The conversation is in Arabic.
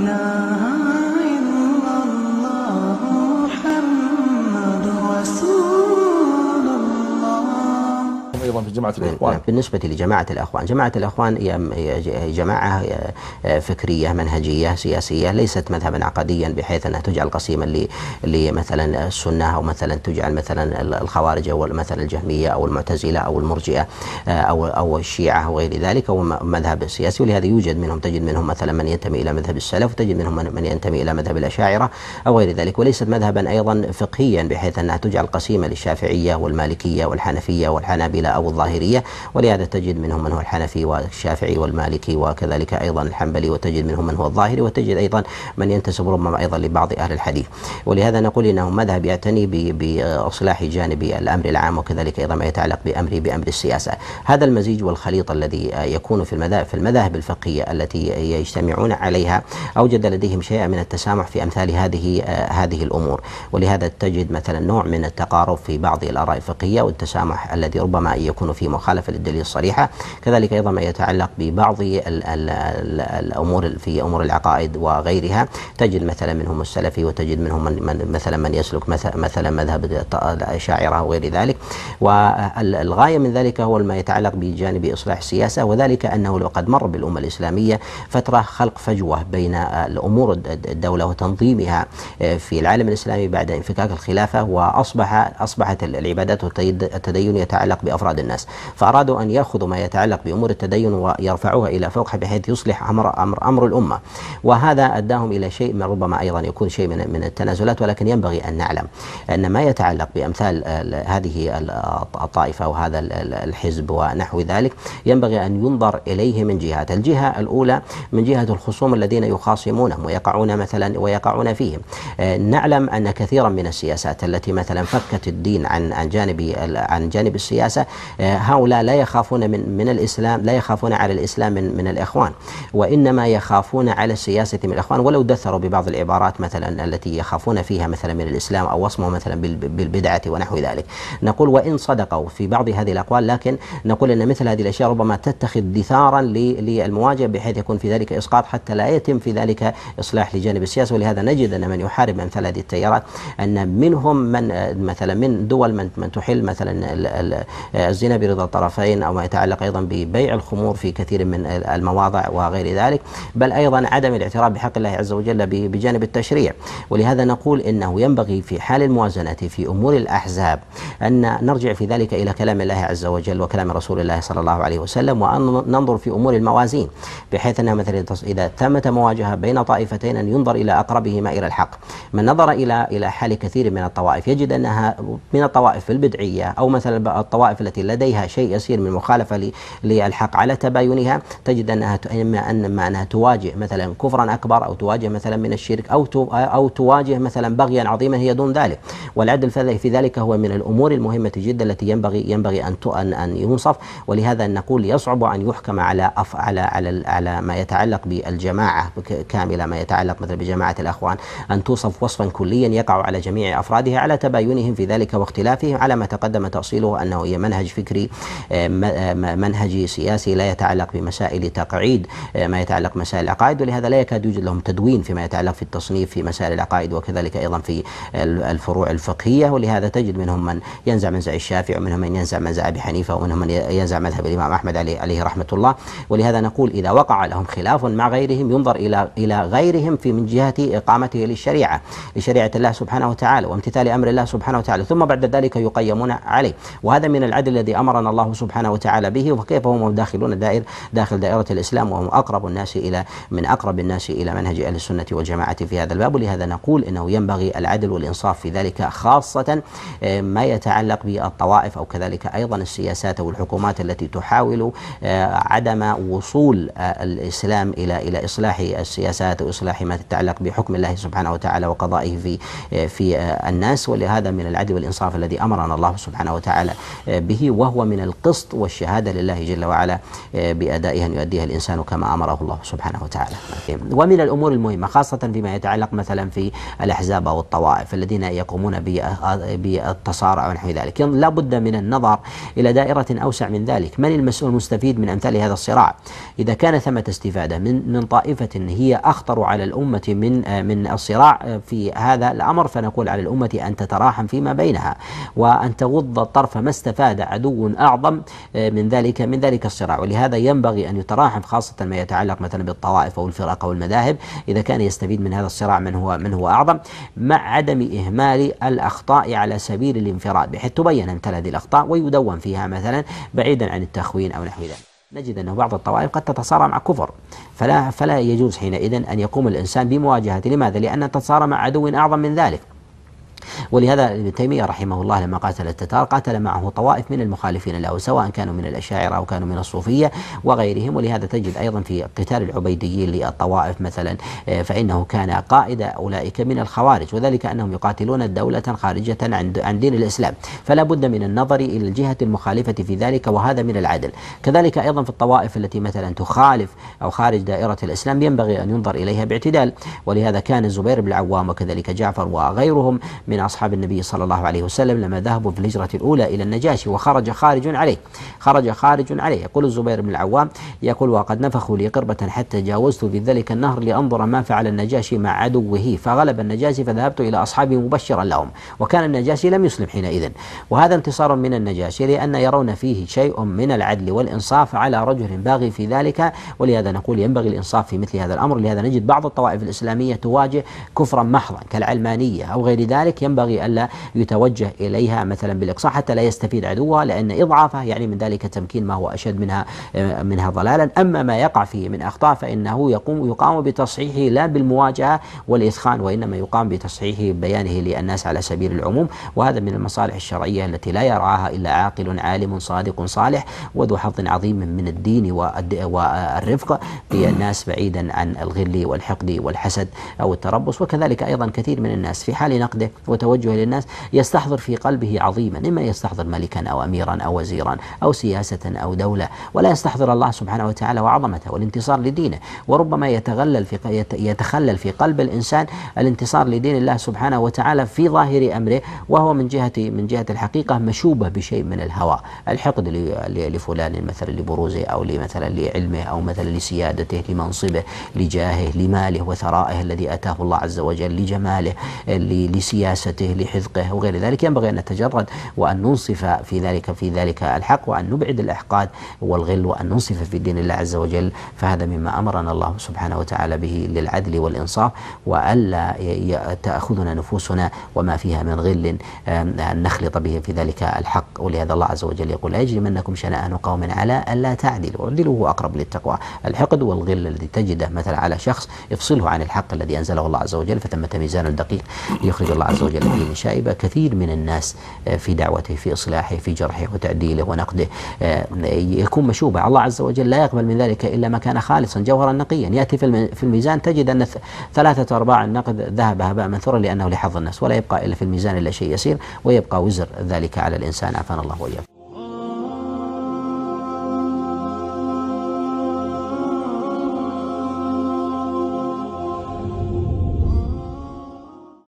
إله إلا الله محمد رسول الله. أيضا في جماعة الإخوان، بالنسبة لجماعة الإخوان، جماعة الإخوان هي جماعة فكرية منهجية سياسية، ليست مذهبا عقديا بحيث أنها تجعل قسيما لمثلا السنة، أو مثلا تجعل مثلا الخوارج أو مثلا الجهمية أو المعتزلة أو المرجئة أو الشيعة أو غير ذلك، هو مذهب سياسي. ولهذا يوجد منهم، تجد منهم مثلا من ينتمي إلى مذهب السلف، وتجد منهم من ينتمي إلى مذهب الأشاعرة أو غير ذلك، وليست مذهبا أيضا فقهيا بحيث أنها تجعل قسيمة للشافعية والمالكية والحنفية والحنابلة أو الظاهرية. ولهذا تجد منهم من هو الحنفي والشافعي والمالكي وكذلك أيضا الحنبلي، وتجد منهم من هو الظاهري، وتجد أيضا من ينتسب ربما أيضا لبعض أهل الحديث. ولهذا نقول إنه مذهب يعتني بإصلاح جانب الأمر العام، وكذلك أيضا ما يتعلق بأمر السياسة. هذا المزيج والخليط الذي يكون في المذاهب الفقهية التي يجتمعون عليها أوجد لديهم شيئا من التسامح في أمثال هذه الأمور. ولهذا تجد مثلا نوع من التقارب في بعض الآراء الفقهية، والتسامح الذي ربما يكون في مخالفة للدليل الصريحة. كذلك أيضا ما يتعلق ببعض الأمور في أمور العقائد وغيرها، تجد مثلا منهم السلفي، وتجد منهم مثلا من يسلك مثلا مذهب الأشاعرة وغير ذلك. والغاية من ذلك هو ما يتعلق بجانب إصلاح السياسة، وذلك أنه لقد مر بالأمة الإسلامية فترة خلق فجوة بين الأمور الدولة وتنظيمها في العالم الإسلامي بعد انفكاك الخلافة، وأصبحت العبادات والتدين يتعلق بأفراد الناس، فأرادوا أن يأخذوا ما يتعلق بأمور التدين ويرفعوها إلى فوق بحيث يصلح أمر الأمة. وهذا أداهم إلى شيء من ربما أيضا يكون شيء من التنازلات. ولكن ينبغي أن نعلم أن ما يتعلق بأمثال هذه الطائفة وهذا الحزب ونحو ذلك ينبغي أن ينظر إليه من جهات. الجهة الأولى من جهة الخصوم الذين يخاصمونهم ويقعون فيهم. نعلم أن كثيرا من السياسات التي مثلا فكت الدين عن جانب السياسة، هؤلاء لا يخافون من الإسلام، لا يخافون على الإسلام من الإخوان، وإنما يخافون على السياسة من الإخوان، ولو دثروا ببعض العبارات مثلا التي يخافون فيها مثلا من الإسلام، أو وصمه مثلا بالبدعة ونحو ذلك. نقول وإن صدقوا في بعض هذه الأقوال، لكن نقول أن مثل هذه الأشياء ربما تتخذ دثارا للمواجهة بحيث يكون في ذلك إسقاط، حتى لا يتم في ذلك إصلاح لجانب السياسة. ولهذا نجد أن من يحارب أمثال هذه التيارات أن منهم من مثلا من دول من تحل مثلا الزنا برضا الطرفين، أو ما يتعلق أيضا ببيع الخمور في كثير من المواضع وغير ذلك، بل أيضا عدم الاعتراف بحق الله عز وجل بجانب التشريع. ولهذا نقول إنه ينبغي في حال الموازنة في أمور الأحزاب أن نرجع في ذلك إلى كلام الله عز وجل وكلام رسول الله صلى الله عليه وسلم، وأن ننظر في أمور الموازين، بحيث أنها مثلا إذا ثمت مواجهة بين طائفتين أن ينظر إلى أقربهما إلى الحق. من نظر إلى حال كثير من الطوائف يجد أنها من الطوائف البدعية، أو مثلا الطوائف التي لديها شيء يسير من مخالفة للحق على تباينها، تجد أنها إما أنها تواجه مثلا كفرا أكبر، أو تواجه مثلا من الشرك، أو تواجه مثلا بغيا عظيما هي دون ذلك. والعدل في ذلك هو من الأمور المهمة جدا التي ينبغي أن ينصف. ولهذا نقول يصعب أن يحكم على ما يتعلق بالجماعة كاملة، ما يتعلق مثلا بجماعة الأخوان، أن توصف وصفا كليا يقع على جميع أفرادها على تباينهم في ذلك واختلافهم، على ما تقدم تأصيله أنه هي منهج فكري منهجي سياسي لا يتعلق بمسائل تقعيد ما يتعلق مسائل العقائد. ولهذا لا يكاد يوجد لهم تدوين فيما يتعلق في التصنيف في مسائل العقائد، وكذلك أيضا في الفروع الفقهية. ولهذا تجد منهم من ينزع منزع الشافعي، ومنهم من ينزع منزع أبي حنيفة، ومنهم من ينزع مذهب الإمام أحمد عليه رحمة الله. ولهذا نقول إذا وقع لهم خلاف مع غيرهم ينظر إلى غيرهم من جهة إقامته لشريعة الله سبحانه وتعالى وامتثال أمر الله سبحانه وتعالى، ثم بعد ذلك يقيمون عليه. وهذا من العدل الذي أمرنا الله سبحانه وتعالى به. وكيف هم داخل دائرة الإسلام، وهم من أقرب الناس إلى منهج أهل السنة والجماعة في هذا الباب. ولهذا نقول إنه ينبغي العدل والإنصاف في ذلك، خاصة ما يتعلق بالطوائف، أو كذلك أيضا السياسات والحكومات التي تحاول عدم وصول الإسلام إلى إصلاح السياسات وإصلاح ما تتعلق بحكم الله سبحانه وتعالى وقضائه في الناس. ولهذا من العدل والإنصاف الذي أمرنا الله سبحانه وتعالى به، وهو من القسط والشهادة لله جل وعلا بأدائها أن يؤديها الإنسان كما أمره الله سبحانه وتعالى. ومن الأمور المهمة خاصة فيما يتعلق مثلا في الأحزاب أو الطوائف الذين يقومون بالتصارع ونحو ذلك، لا بد من النظر إلى دائرة أوسع من ذلك. من المسؤول المستفيد من أمثال هذا الصراع؟ إذا كان ثمة استفادة من طائفة هي أخطر على الأمة من الصراع في هذا الأمر، فنقول على الأمة أن تتراحم فيما بينها وأن تغض الطرف ما استفاد عدو أعظم من ذلك الصراع. ولهذا ينبغي أن يتراحم خاصة ما يتعلق مثلا بالطوائف أو الفرق أو المذاهب إذا كان يستفيد من هذا الصراع من هو أعظم، مع عدم إهمال الأخطاء على سبيل الانفراد، بحيث تبين أمثال هذه الأخطاء ويدون فيها مثلا بعيدا عن التخوين أو نحو ذلك. نجد أن بعض الطوائف قد تتصارع مع كفر، فلا يجوز حينئذ أن يقوم الإنسان بمواجهة. لماذا؟ لأن تتصارع مع عدو أعظم من ذلك. ولهذا ابن تيمية رحمه الله لما قاتل التتار قاتل معه طوائف من المخالفين له، سواء كانوا من الأشاعرة أو كانوا من الصوفية وغيرهم. ولهذا تجد أيضا في قتال العبيديين للطوائف مثلا فإنه كان قائد أولئك من الخوارج، وذلك أنهم يقاتلون دولة خارجة عن دين الإسلام، فلا بد من النظر إلى الجهة المخالفة في ذلك، وهذا من العدل. كذلك أيضا في الطوائف التي مثلا تخالف أو خارج دائرة الإسلام ينبغي أن ينظر إليها باعتدال. ولهذا كان الزبير بن العوام وكذلك جعفر وغيرهم من أصحاب النبي صلى الله عليه وسلم لما ذهبوا في الهجرة الأولى إلى النجاشي وخرج خارج عليه يقول الزبير بن العوام يقول: وقد نفخوا لي قربة حتى جاوزت بذلك النهر لأنظر ما فعل النجاشي مع عدوه، فغلب النجاشي فذهبت إلى أصحابي مبشرا لهم. وكان النجاشي لم يسلم حينئذ، وهذا انتصار من النجاشي لأن يرون فيه شيء من العدل والإنصاف على رجل باغي في ذلك. ولهذا نقول ينبغي الإنصاف في مثل هذا الأمر. لهذا نجد بعض الطوائف الإسلامية تواجه كفرا محضا كالعلمانية أو غير ذلك، ينبغي ألا يتوجه إليها مثلا بالإقصاء حتى لا يستفيد عدوها، لأن إضعافها يعني من ذلك تمكين ما هو أشد منها ضلالا. أما ما يقع فيه من أخطاء فإنه يقام بتصحيحه لا بالمواجهة والإثخان، وإنما يقام بتصحيحه بيانه للناس على سبيل العموم. وهذا من المصالح الشرعية التي لا يرعاها إلا عاقل عالم صادق صالح وذو حظ عظيم من الدين والرفق بالناس، بعيدا عن الغل والحقد والحسد أو التربص. وكذلك أيضا كثير من الناس في حال نقده وتوجهه للناس يستحضر في قلبه عظيما، إما يستحضر ملكا أو أميرا أو وزيرا أو سياسة أو دولة، ولا يستحضر الله سبحانه وتعالى وعظمته والانتصار لدينه. وربما يتخلل في قلب الإنسان الانتصار لدين الله سبحانه وتعالى في ظاهر أمره، وهو من جهة الحقيقة مشوبة بشيء من الهوى، الحقد لفلان مثلا لبروزه أو مثلا لعلمه أو مثلا لسيادته لمنصبه لجاهه لماله وثرائه الذي أتاه الله عز وجل لجماله لسياسته لحذقه وغير ذلك. ينبغي أن نتجرد وأن ننصف في ذلك الحق، وأن نبعد الإحقاد والغل، وأن ننصف في دين الله عز وجل. فهذا مما أمرنا الله سبحانه وتعالى به للعدل والإنصاف، وألا تأخذنا نفوسنا وما فيها من غل أن نخلط به في ذلك الحق. ولهذا الله عز وجل يقول: لا يجرمنكم شنآن قوم على ألا تعدلوا اعدلوا هو أقرب للتقوى. الحقد والغل الذي تجده مثلا على شخص افصله عن الحق الذي أنزله الله عز وجل، فثمة ميزان دقيق يخرج الله عز وجل به من شائبة. كثير من الناس في دعوته في إصلاحه في جرحه وتعديله ونقده يكون مشوبة. الله عز وجل لا يقبل من ذلك إلا ما كان خالصا جوهرا نقيا. يأتي في الميزان تجد أن 3/4 النقد ذهب هباء منثورا لأنه لحظ الناس، ولا يبقى إلا في الميزان إلا شيء يسير، ويبقى وزر ذلك على الإنسان. عافانا الله وإياكم.